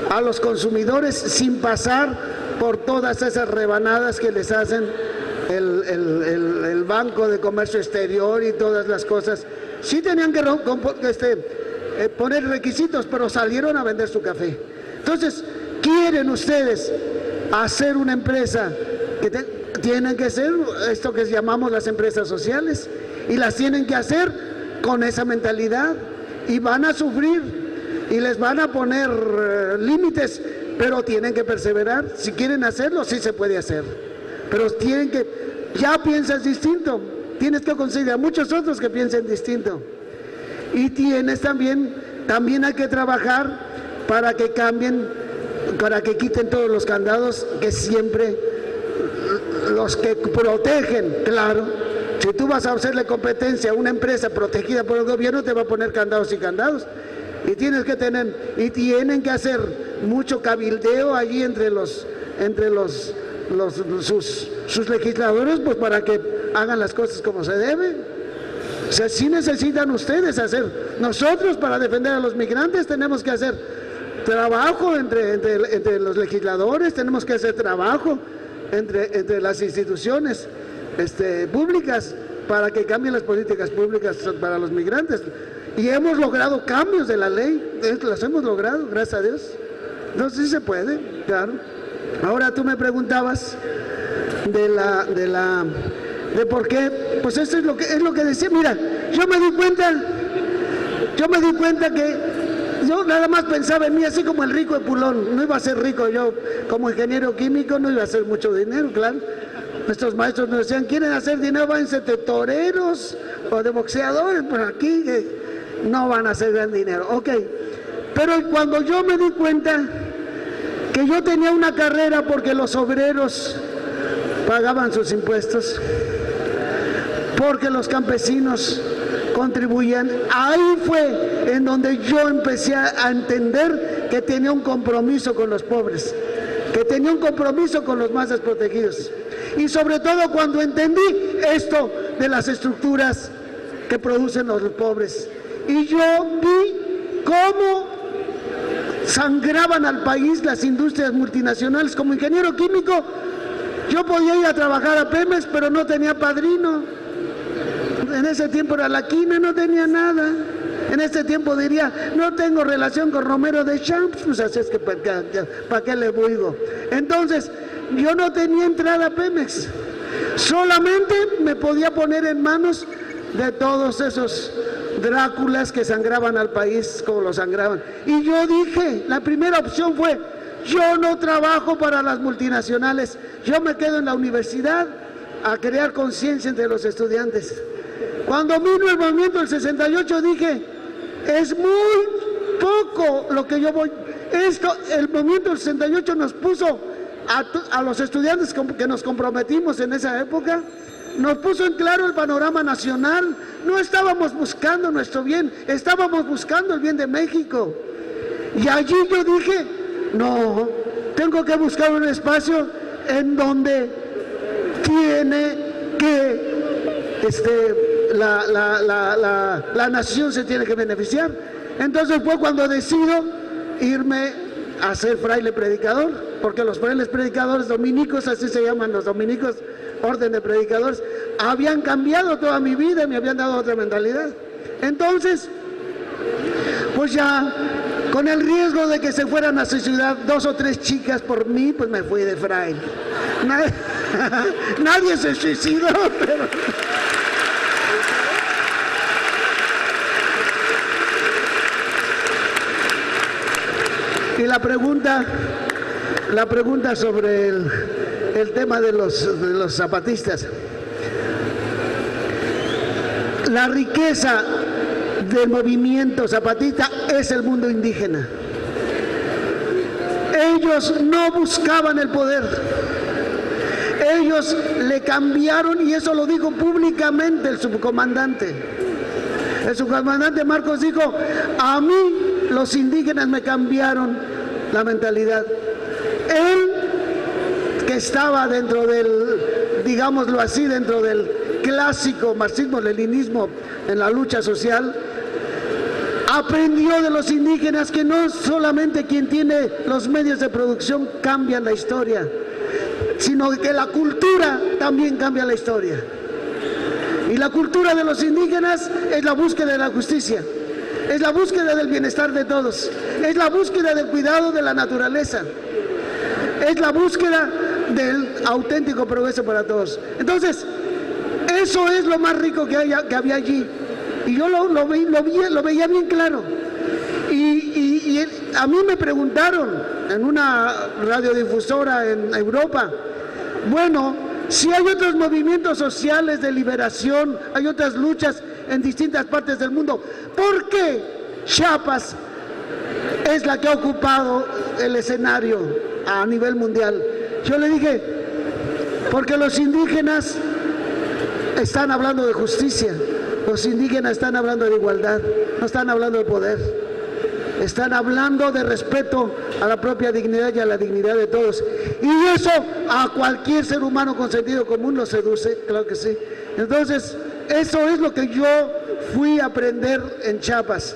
a los consumidores sin pasar por todas esas rebanadas que les hacen el Banco de Comercio Exterior y todas las cosas. Sí tenían que poner requisitos, pero salieron a vender su café. Entonces, ¿quieren ustedes hacer una empresa que tienen que ser esto que llamamos las empresas sociales? Y las tienen que hacer con esa mentalidad y van a sufrir y les van a poner límites, pero tienen que perseverar. Si quieren hacerlo, sí se puede hacer, pero ya piensas distinto, tienes que conseguir a muchos otros que piensen distinto y tienes también hay que trabajar para que cambien, para que quiten todos los candados que siempre los que protegen, claro. Si tú vas a hacerle competencia a una empresa protegida por el gobierno, te va a poner candados y candados. Y tienen que hacer mucho cabildeo allí entre sus legisladores, pues para que hagan las cosas como se debe. O sea, sí necesitan ustedes hacer. Nosotros, para defender a los migrantes, tenemos que hacer trabajo entre los legisladores, tenemos que hacer trabajo entre las instituciones públicas para que cambien las políticas públicas para los migrantes. Y hemos logrado cambios de la ley, los hemos logrado, gracias a Dios. Entonces sí se puede, claro. Ahora tú me preguntabas de por qué, pues eso es lo que decía. Mira, yo me di cuenta que yo nada más pensaba en mí así como el rico de Pulón. No iba a ser rico yo como ingeniero químico, no iba a hacer mucho dinero, claro. Nuestros maestros nos decían, ¿quieren hacer dinero? Váyanse de toreros o de boxeadores, pues aquí no van a hacer gran dinero. Ok, pero cuando yo me di cuenta que yo tenía una carrera porque los obreros pagaban sus impuestos, porque los campesinos contribuían, ahí fue en donde yo empecé a entender que tenía un compromiso con los pobres, que tenía un compromiso con los más desprotegidos. Y sobre todo cuando entendí esto de las estructuras que producen los pobres. Y yo vi cómo sangraban al país las industrias multinacionales. Como ingeniero químico, yo podía ir a trabajar a Pemex, pero no tenía padrino. En ese tiempo era la quina, no tenía nada. En este tiempo diría, no tengo relación con Romero de Champs, pues así es que ¿para qué le buigo? Entonces, yo no tenía entrada a Pemex, solamente me podía poner en manos de todos esos Dráculas que sangraban al país como lo sangraban. Y yo dije, la primera opción fue, yo no trabajo para las multinacionales, yo me quedo en la universidad a crear conciencia entre los estudiantes. Cuando vino el movimiento del 68 dije, es muy poco lo que yo voy. El movimiento del 68 nos puso a los estudiantes que nos comprometimos en esa época, nos puso en claro el panorama nacional. No estábamos buscando nuestro bien, estábamos buscando el bien de México. Y allí yo dije, no, tengo que buscar un espacio en donde tiene que la nación se tiene que beneficiar. Entonces fue cuando decido irme a ser fraile predicador, porque los frailes predicadores dominicos, así se llaman los dominicos, orden de predicadores, habían cambiado toda mi vida y me habían dado otra mentalidad. Entonces Pues ya, con el riesgo de que se fueran a suicidar 2 o 3 chicas por mí, pues me fui de fraile. Nadie se suicidó, pero... Y la pregunta sobre el tema de los zapatistas. La riqueza del movimiento zapatista es el mundo indígena. Ellos no buscaban el poder. Ellos le cambiaron, y eso lo dijo públicamente el subcomandante. El subcomandante Marcos dijo: a mí los indígenas me cambiaron la mentalidad. Él, que estaba dentro del, digámoslo así, dentro del clásico marxismo-leninismo en la lucha social, aprendió de los indígenas que no solamente quien tiene los medios de producción cambian la historia, sino que la cultura también cambia la historia. Y la cultura de los indígenas es la búsqueda de la justicia, es la búsqueda del bienestar de todos, es la búsqueda del cuidado de la naturaleza, es la búsqueda del auténtico progreso para todos. Entonces, eso es lo más rico que había allí. Y yo lo veía bien claro. Y a mí me preguntaron en una radiodifusora en Europa, bueno, si hay otros movimientos sociales de liberación, hay otras luchas en distintas partes del mundo, ¿por qué Chiapas es la que ha ocupado el escenario a nivel mundial? Yo le dije, porque los indígenas están hablando de justicia, los indígenas están hablando de igualdad, no están hablando de poder, están hablando de respeto a la propia dignidad y a la dignidad de todos. Y eso a cualquier ser humano con sentido común lo seduce, claro que sí. Entonces, eso es lo que yo fui a aprender en Chiapas.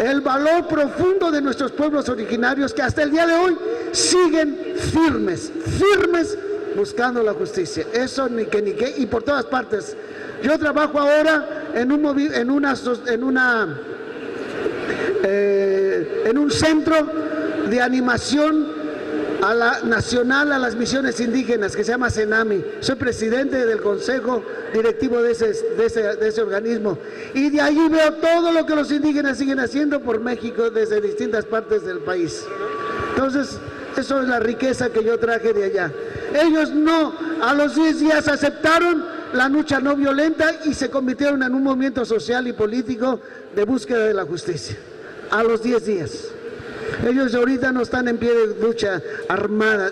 El valor profundo de nuestros pueblos originarios que hasta el día de hoy siguen firmes buscando la justicia. Eso ni qué, y por todas partes. Yo trabajo ahora en un centro de animación nacional a las misiones indígenas que se llama CENAMI. Soy presidente del consejo directivo de ese organismo, y de allí veo todo lo que los indígenas siguen haciendo por México desde distintas partes del país. Entonces, eso es la riqueza que yo traje de allá. Ellos no, a los 10 días aceptaron la lucha no violenta y se convirtieron en un movimiento social y político de búsqueda de la justicia. A los 10 días. Ellos ahorita no están en pie de lucha armada.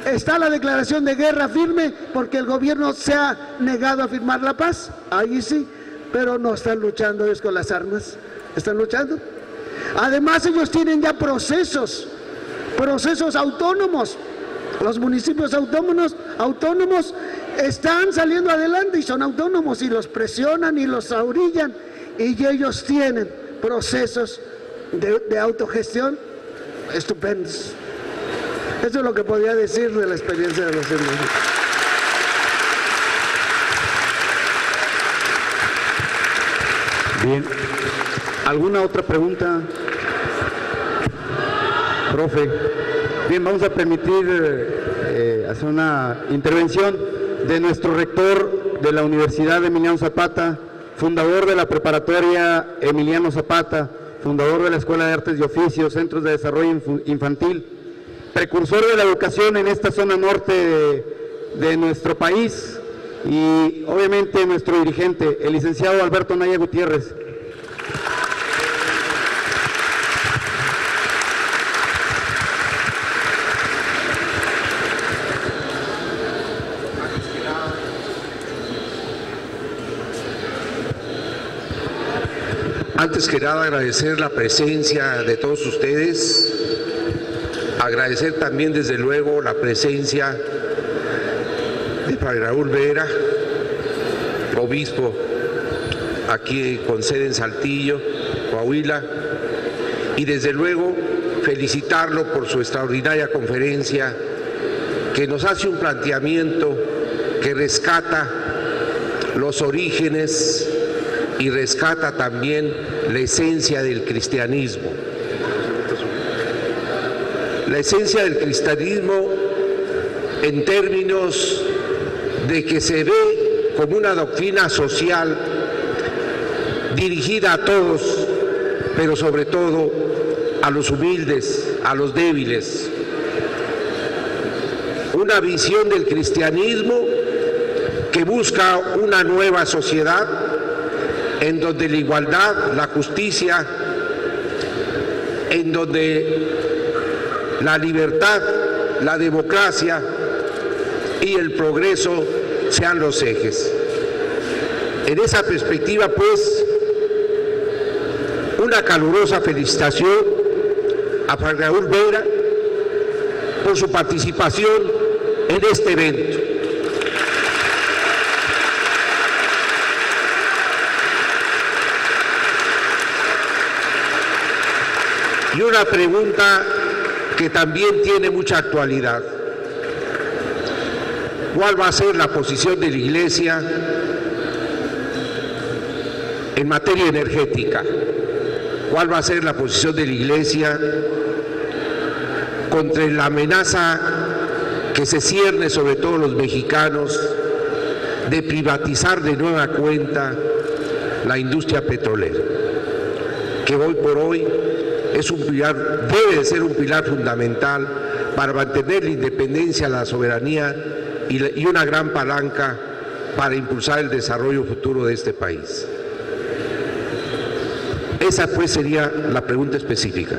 Está la declaración de guerra firme porque el gobierno se ha negado a firmar la paz. Ahí sí, pero no están luchando ellos con las armas. Están luchando. Además, ellos tienen ya procesos autónomos. Los municipios autónomos están saliendo adelante y son autónomos, y los presionan y los ahorillan, y ellos tienen procesos de autogestión estupendos. Eso es lo que podría decir de la experiencia de los indígenas. Bien. ¿Alguna otra pregunta? Profe. Bien, vamos a permitir hacer una intervención de nuestro rector de la Universidad Emiliano Zapata, fundador de la preparatoria Emiliano Zapata, fundador de la Escuela de Artes y Oficios, Centros de Desarrollo Infantil, precursor de la educación en esta zona norte de nuestro país, y obviamente nuestro dirigente, el licenciado Alberto Naya Gutiérrez. Antes que nada, agradecer la presencia de todos ustedes, agradecer también desde luego la presencia de Fray Raúl Vera, obispo aquí con sede en Saltillo, Coahuila, y desde luego felicitarlo por su extraordinaria conferencia que nos hace un planteamiento que rescata los orígenes y rescata también la esencia del cristianismo. La esencia del cristianismo en términos de que se ve como una doctrina social dirigida a todos, pero sobre todo a los humildes, a los débiles. Una visión del cristianismo que busca una nueva sociedad en donde la igualdad, la justicia, en donde la libertad, la democracia y el progreso sean los ejes. En esa perspectiva, pues, una calurosa felicitación a Fray Raúl Vera por su participación en este evento. Y una pregunta que también tiene mucha actualidad. ¿Cuál va a ser la posición de la Iglesia en materia energética? ¿Cuál va a ser la posición de la Iglesia contra la amenaza que se cierne sobre todos los mexicanos de privatizar de nueva cuenta la industria petrolera, que hoy por hoy es un pilar, debe de ser un pilar fundamental para mantener la independencia, la soberanía y una gran palanca para impulsar el desarrollo futuro de este país? Esa pues sería la pregunta específica.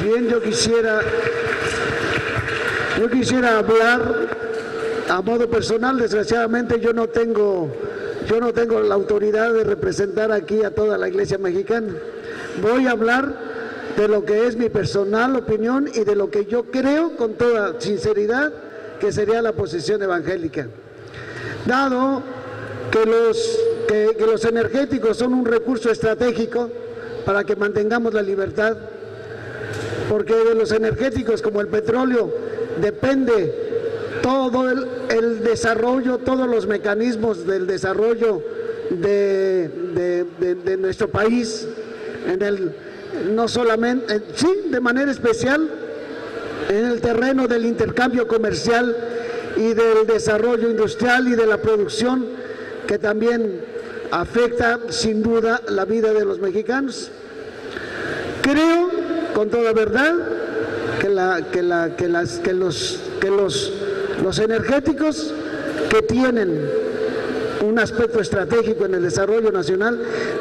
Bien, yo quisiera hablar a modo personal. Desgraciadamente yo no tengo la autoridad de representar aquí a toda la Iglesia mexicana. Voy a hablar de lo que es mi personal opinión y de lo que yo creo con toda sinceridad que sería la posición evangélica. Dado que los energéticos son un recurso estratégico para que mantengamos la libertad, porque de los energéticos como el petróleo depende todo el desarrollo, todos los mecanismos del desarrollo de nuestro país, no solamente, sí, de manera especial, en el terreno del intercambio comercial y del desarrollo industrial y de la producción, que también afecta sin duda la vida de los mexicanos. Creo con toda verdad que los energéticos que tienen un aspecto estratégico en el desarrollo nacional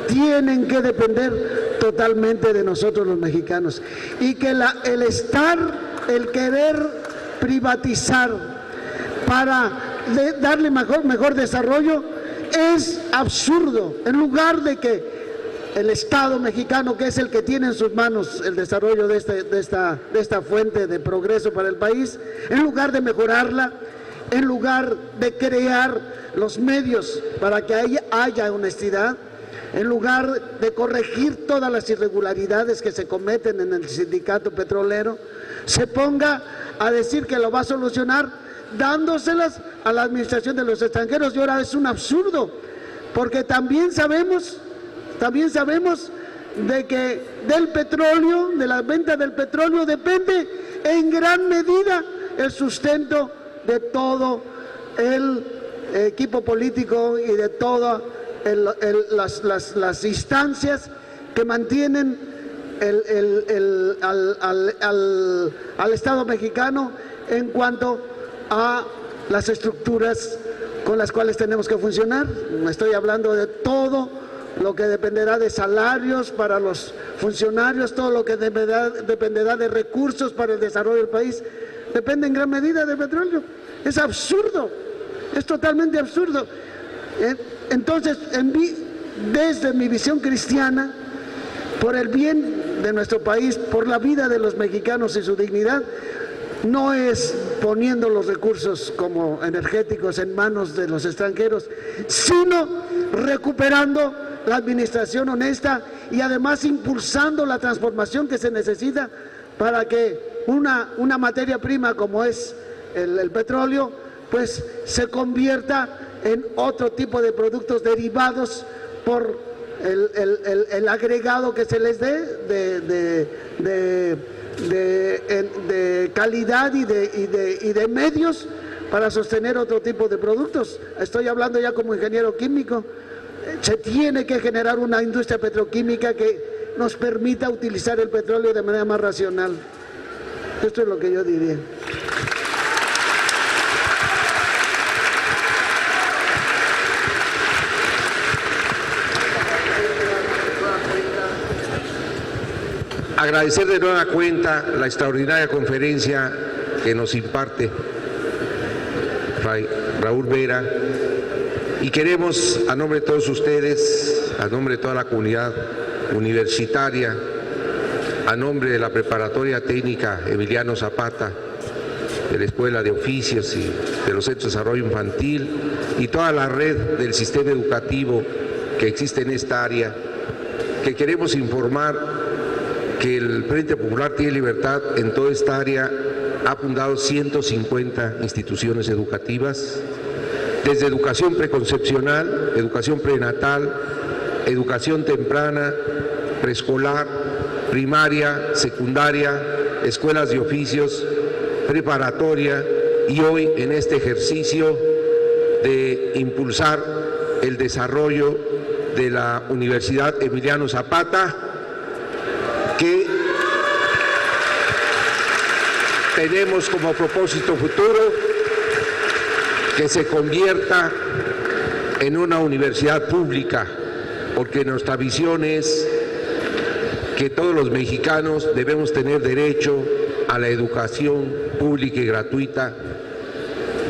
tienen que depender totalmente de nosotros los mexicanos, y que el querer privatizar para darle mejor desarrollo es absurdo. En lugar de que el Estado mexicano, que es el que tiene en sus manos el desarrollo de esta fuente de progreso para el país, en lugar de mejorarla, en lugar de crear los medios para que haya honestidad, en lugar de corregir todas las irregularidades que se cometen en el sindicato petrolero, se ponga a decir que lo va a solucionar dándoselas a la administración de los extranjeros. Y ahora es un absurdo, porque también sabemos de que del petróleo, de la venta del petróleo, depende en gran medida el sustento de todo el equipo político y de todas las instancias que mantienen al Estado mexicano en cuanto a las estructuras con las cuales tenemos que funcionar. Estoy hablando de todo lo que dependerá de salarios para los funcionarios, todo lo que dependerá de recursos para el desarrollo del país, depende en gran medida del petróleo. Es absurdo, es totalmente absurdo. Entonces, desde mi visión cristiana, por el bien de nuestro país, por la vida de los mexicanos y su dignidad, no es poniendo los recursos como energéticos en manos de los extranjeros, sino recuperando la administración honesta y además impulsando la transformación que se necesita para que una materia prima como es el petróleo, pues se convierta en otro tipo de productos derivados por el agregado que se les dé de calidad y de medios para sostener otro tipo de productos. Estoy hablando ya como ingeniero químico. Se tiene que generar una industria petroquímica que nos permita utilizar el petróleo de manera más racional. Esto es lo que yo diría. Agradecer de nueva cuenta la extraordinaria conferencia que nos imparte Raúl Vera, y queremos, a nombre de todos ustedes, a nombre de toda la comunidad universitaria, a nombre de la Preparatoria Técnica Emiliano Zapata, de la Escuela de Oficios y de los Centros de Desarrollo Infantil y toda la red del sistema educativo que existe en esta área, que queremos informar que el Frente Popular Tiene Libertad en toda esta área ha fundado 150 instituciones educativas, desde educación preconcepcional, educación prenatal, educación temprana, preescolar, primaria, secundaria, escuelas de oficios, preparatoria, y hoy en este ejercicio de impulsar el desarrollo de la Universidad Emiliano Zapata, que tenemos como propósito futuro que se convierta en una universidad pública, porque nuestra visión es que todos los mexicanos debemos tener derecho a la educación pública y gratuita,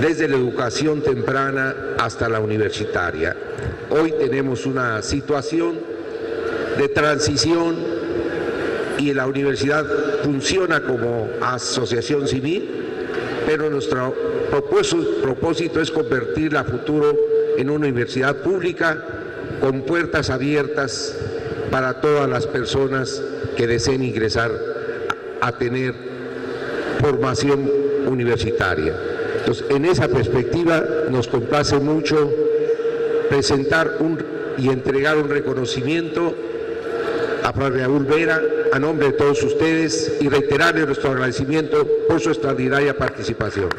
desde la educación temprana hasta la universitaria. Hoy tenemos una situación de transición y la universidad funciona como asociación civil, pero nuestro propósito es convertirla a futuro en una universidad pública con puertas abiertas para todas las personas que deseen ingresar a tener formación universitaria. Entonces, en esa perspectiva nos complace mucho presentar y entregar un reconocimiento a Fray Raúl Vera a nombre de todos ustedes y reiterarle nuestro agradecimiento por su extraordinaria participación.